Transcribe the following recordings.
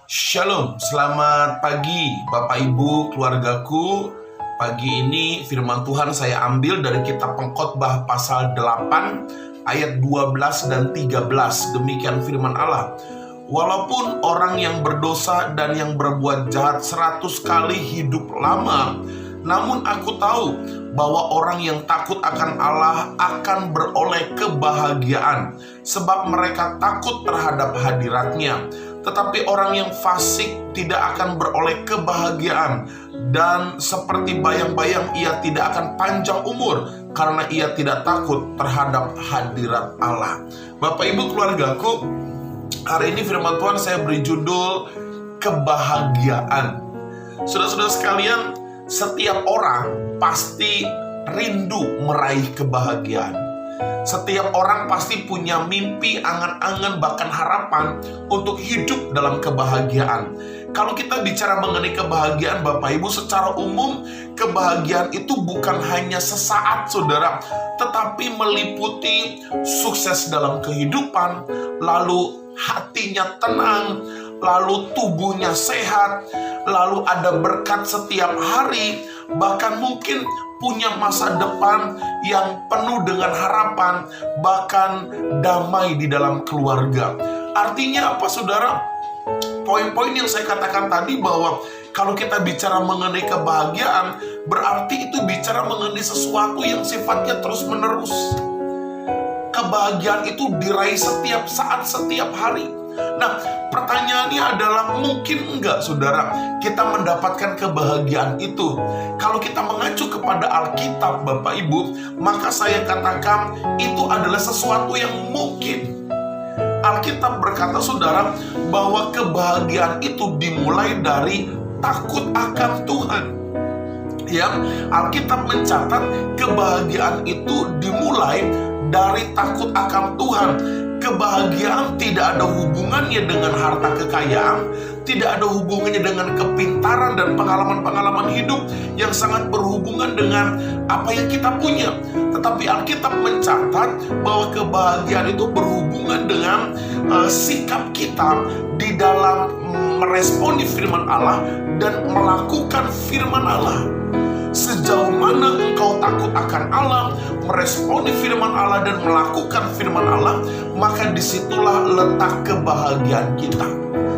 Shalom, selamat pagi Bapak Ibu, keluargaku. Pagi ini firman Tuhan saya ambil dari kitab Pengkhotbah pasal 8 ayat 12 dan 13. Demikian firman Allah. Walaupun orang yang berdosa dan yang berbuat jahat 100 kali hidup lama, namun aku tahu bahwa orang yang takut akan Allah akan beroleh kebahagiaan, sebab mereka takut terhadap hadirat-Nya. Tetapi orang yang fasik tidak akan beroleh kebahagiaan, dan seperti bayang-bayang ia tidak akan panjang umur, karena ia tidak takut terhadap hadirat Allah. Bapak Ibu keluargaku, hari ini firman Tuhan saya beri judul kebahagiaan. Saudara-saudara sekalian, setiap orang pasti rindu meraih kebahagiaan. Setiap orang pasti punya mimpi, angan-angan, bahkan harapan untuk hidup dalam kebahagiaan. Kalau kita bicara mengenai kebahagiaan, Bapak Ibu, secara umum kebahagiaan itu bukan hanya sesaat, saudara, tetapi meliputi sukses dalam kehidupan, lalu hatinya tenang, lalu tubuhnya sehat, lalu ada berkat setiap hari, bahkan mungkin punya masa depan yang penuh dengan harapan, bahkan damai di dalam keluarga. Artinya apa, saudara? Poin-poin yang saya katakan tadi bahwa kalau kita bicara mengenai kebahagiaan, berarti itu bicara mengenai sesuatu yang sifatnya terus-menerus. Kebahagiaan itu diraih setiap saat, setiap hari. Nah, pertanyaannya adalah mungkin enggak, saudara, kita mendapatkan kebahagiaan itu? Kalau kita mengacu kepada Alkitab, Bapak Ibu, maka saya katakan itu adalah sesuatu yang mungkin. Alkitab berkata, saudara, bahwa kebahagiaan itu dimulai dari takut akan Tuhan. Ya, Alkitab mencatat kebahagiaan itu dimulai dari takut akan Tuhan. Kebahagiaan tidak ada hubungannya dengan harta kekayaan, tidak ada hubungannya dengan kepintaran dan pengalaman-pengalaman hidup yang sangat berhubungan dengan apa yang kita punya. Tetapi Alkitab mencatat bahwa kebahagiaan itu berhubungan dengan sikap kita di dalam meresponi firman Allah dan melakukan firman Allah. Sejauh mana engkau takut akan Allah, meresponi firman Allah dan melakukan firman Allah, maka disitulah letak kebahagiaan kita.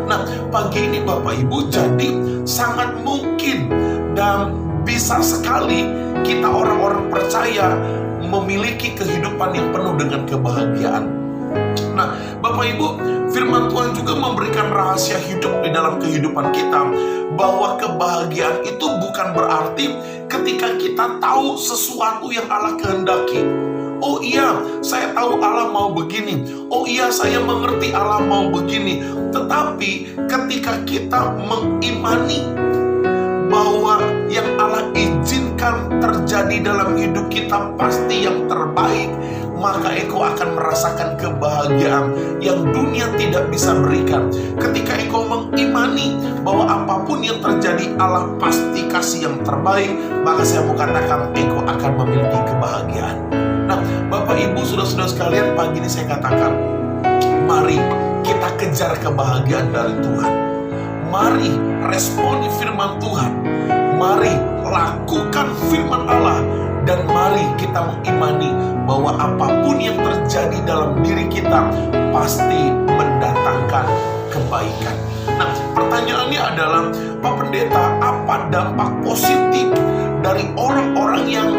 Nah, pagi ini Bapak Ibu, jadi sangat mungkin dan bisa sekali kita orang-orang percaya memiliki kehidupan yang penuh dengan kebahagiaan. Nah, Bapak Ibu, firman Tuhan juga memberikan rahasia hidup di dalam kehidupan kita, bahwa kebahagiaan itu bukan berarti ketika kita tahu sesuatu yang Allah kehendaki. Oh iya, saya tahu Allah mau begini. Oh iya, saya mengerti Allah mau begini. Tetapi ketika kita mengimani bahwa yang Allah izinkan terjadi dalam hidup kita pasti yang terbaik, maka engkau akan merasakan kebahagiaan yang dunia tidak bisa berikan. Ketika engkau mengimani bahwa apapun yang terjadi Allah pasti kasih yang terbaik, maka saya mau katakan engkau akan memiliki kebahagiaan. Nah, Bapak Ibu, saudara-saudara sekalian, pagi ini saya katakan, mari kita kejar kebahagiaan dari Tuhan. Mari responi firman Tuhan. Mari lakukan firman Allah. Dan mari kita mengimani bahwa apapun yang terjadi dalam diri kita pasti mendatangkan kebaikan. Nah, pertanyaannya adalah, Pak Pendeta, apa dampak positif dari orang-orang yang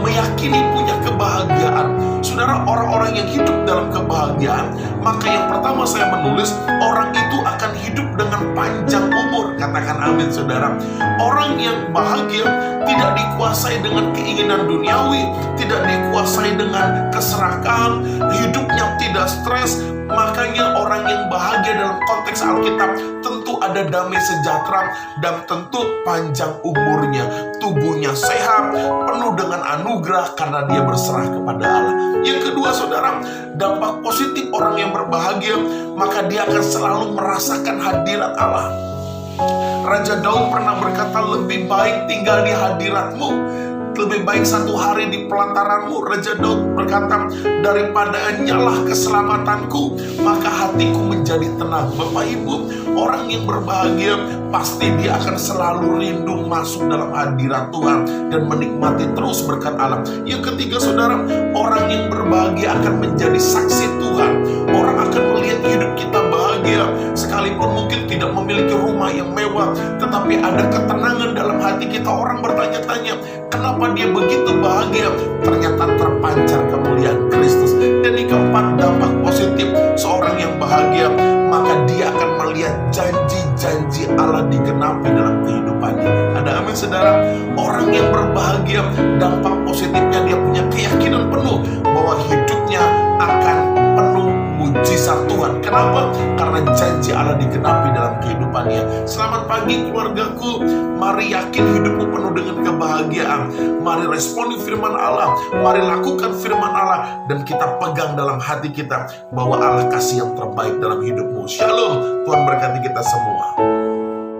meyakini punya kebahagiaan? Saudara, orang-orang yang hidup dalam kebahagiaan, maka yang pertama saya menulis, orang itu akan hidup dengan panjang umur. Katakan amin, saudara. Orang yang bahagia tidak dikuasai dengan keinginan duniawi, tidak dikuasai dengan keserakahan, hidupnya tidak stres. Makanya orang yang bahagia dalam konteks Alkitab tentu ada damai sejahtera dan tentu panjang umurnya, tubuhnya sehat, penuh dengan anugerah karena dia berserah kepada Allah. Yang kedua, saudara, dampak positif orang yang berbahagia, maka dia akan selalu merasakan hadirat Allah. Raja Daud pernah berkata, lebih baik tinggal di hadirat-Mu Lebih baik 1 hari di pelantaranmu, Raja Daud berkata, daripada nyalah keselamatanku, maka hatiku menjadi tenang. Bapak Ibu, orang yang berbahagia pasti dia akan selalu rindu masuk dalam hadirat Tuhan dan menikmati terus berkat Allah. Yang ketiga, saudara, orang yang berbahagia akan menjadi saksi Tuhan. Orang akan melihat hidup kita bahagia, sekalipun mungkin tidak memiliki rumah yang mewah, tetapi ada ketenangan dalam hati kita. Orang bertanya-tanya, kenapa dia begitu bahagia? Ternyata terpancar kemuliaan Kristus. Dan yang keempat, dampak positif seorang yang bahagia, maka dia akan melihat janji-janji Allah digenapi dalam kehidupannya. Ada amin, saudara? Orang yang berbahagia, dampak positifnya dia punya keyakinan penuh bahwa hidupnya akan penuh mujizat Tuhan. Kenapa? Karena janji Allah digenapi dalam kehidupannya. Selamat pagi keluargaku. Mari yakin hidupmu penuh dengan kebahagiaan. Mari responi firman Allah. Mari lakukan firman Allah. Dan kita pegang dalam hati kita bahwa Allah kasih yang terbaik dalam hidupmu. Shalom. Tuhan berkati kita semua.